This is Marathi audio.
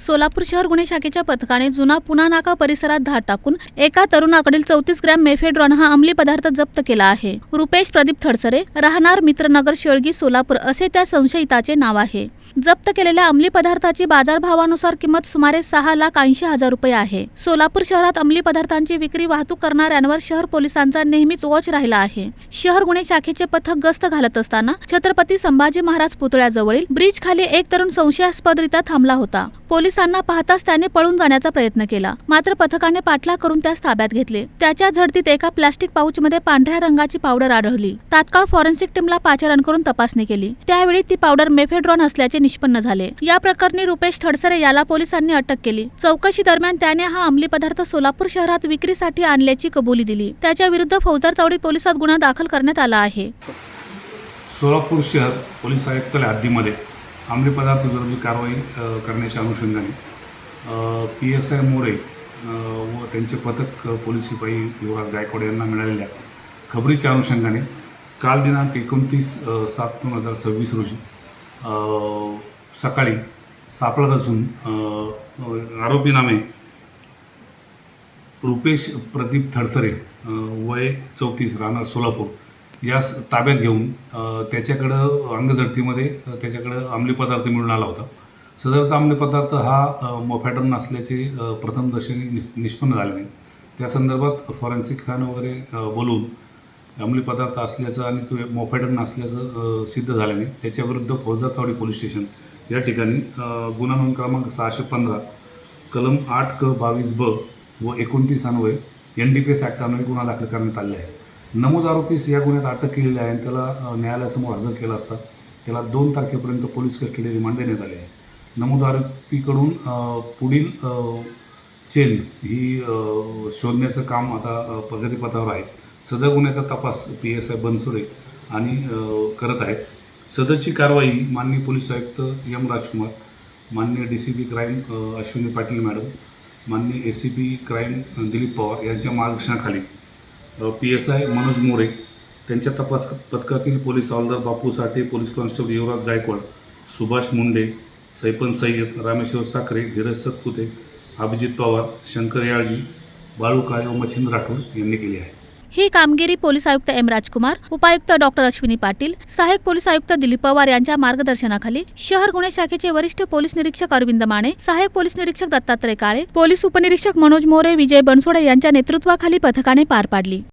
सोलापूर शहर गुन्हे शाखेच्या पथकाने जुना पुणा नाका परिसरात धाड टाकून एका तरुणाकडील 34 ग्रॅम मेफेड्रॉन हा अंमली पदार्थ जप्त केला आहे। रुपेश प्रदीप थडसरे, राहणार मित्रनगर, शेळगी, सोलापूर असे त्या संशयिताचे नाव आहे। जप्त केलेल्या अंमली पदार्थाची बाजारभावानुसार किंमत सुमारे 6,80,000 रुपये आहे। सोलापूर शहरात अंमली पदार्थांची विक्री, वाहतूक करणाऱ्यांवर शहर पोलिसांचा नेहमीच वॉच राहिला आहे। शहर गुन्हे शाखेचे पथक गस्त घालत असताना छत्रपती संभाजी महाराज पुतळ्याजवळील ब्रिज खाली एक तरुण संशयास्पदरित्या थांबला होता। पोलिसांना पाहताच त्याने पळून जाण्याचा प्रयत्न केला, मात्र पथकाने पाठलाग करून त्यास ताब्यात घेतले। त्याच्या झडतीत एका प्लास्टिक पाऊचमध्ये पांढऱ्या रंगाची पावडर आढळली। तात्काळ फॉरेन्सिक टीमला पाचारण करून तपासणी केली, त्यावेळी ती पावडर मेफेड्रॉन असल्याचे निष्पन्न झाले। या प्रकरणी रुपेश थडसरे याला पोलिसांनी अटक केली। चौकशी दरम्यान त्याने हा अंमली पदार्थ सोलापूर शहरात विक्रीसाठी आणल्याची कबुली दिली। त्याच्या विरुद्ध फौजदार चौडी पोलिसात गुन्हा दाखल करण्यात आला आहे। सोलापूर शहर पोलीस आयुक्तालय हद्दीमध्ये अंमली पदार्थ विरोधी कारवाई करण्याच्या अनुषंगाने PSI मोरे व त्यांचे पथक पोलीस शिपाई युवराज गायकवाड यांना मिळालेल्या खबरीच्या अनुषंगाने काल दिनांक 29/7/2026 रोजी सकाळी सापळा रचून आरोपी नामे रुपेश प्रदीप थडसरे वय 34 राहणार सोलापूर यास ताब्यात घेऊन त्याच्याकडं अंगझडतीमध्ये त्याच्याकडं अंमली पदार्थ मिळून आला होता। सदरचा अंमली पदार्थ हा मेफेड्रॉन असल्याचे प्रथमदर्शनी निष्पन्न झाल्याने त्या संदर्भात फॉरेन्सिक फॅन वगैरे बोलवून अंमली पदार्थ असल्याचं आणि तो मेफेड्रॉन असल्याचं सिद्ध झाल्याने त्याच्याविरुद्ध फौजदार चौडी पोलीस स्टेशन या ठिकाणी गुन्हा नोंद क्रमांक 615 कलम 8क22ब व 29 अन्वये NDPS ॲक्ट अन्वये गुन्हा दाखल करण्यात आले आहे। नमूद आरोपीस या गुन्ह्यात अटक केलेली आहे आणि त्याला न्यायालयासमोर हजर केला असता त्याला 2 तारखेपर्यंत पोलीस कस्टडी रिमांड देण्यात आले आहे। नमूद आरोपीकडून पुढील चेन ही शोधण्याचं काम आता प्रगतीपथावर आहे। सदर गुन्ह्याचा तपास PSI बनसोडे आणि करत आहेत। सदरची कारवाई माननीय पोलीस आयुक्त M राजकुमार, माननीय DCP crime Ashwini Patil madam, माननीय ACP क्राईम दिलीप पवार यांच्या मार्गदर्शनाखाली PSI मनोज मोरे, त्यांच्या तपास पथकातील पोलीस हवालदार बापू साठे, पोलीस कॉन्स्टेबल युवराज गायकवाड, सुभाष मुंडे, सैपन सय्यद, रामेश्वर साखरे, धीरज सतपुते, अभिजित पवार, शंकर याळजी, बाळू काळे व मच्छिंद्र राठोड यांनी केली आहे। ही कामगिरी पोलीस आयुक्त M राजकुमार, उपायुक्त डॉक्टर अश्विनी पाटील, सहाय्यक पोलीस आयुक्त दिलीप पवार यांच्या मार्गदर्शनाखाली शहर गुन्हे शाखेचे वरिष्ठ पोलीस निरीक्षक अरविंद माने, सहाय्यक पोलीस निरीक्षक दत्तात्रय काळे, पोलीस उपनिरीक्षक मनोज मोरे, विजय बनसोडे यांच्या नेतृत्वाखाली पथकाने पार पाडली।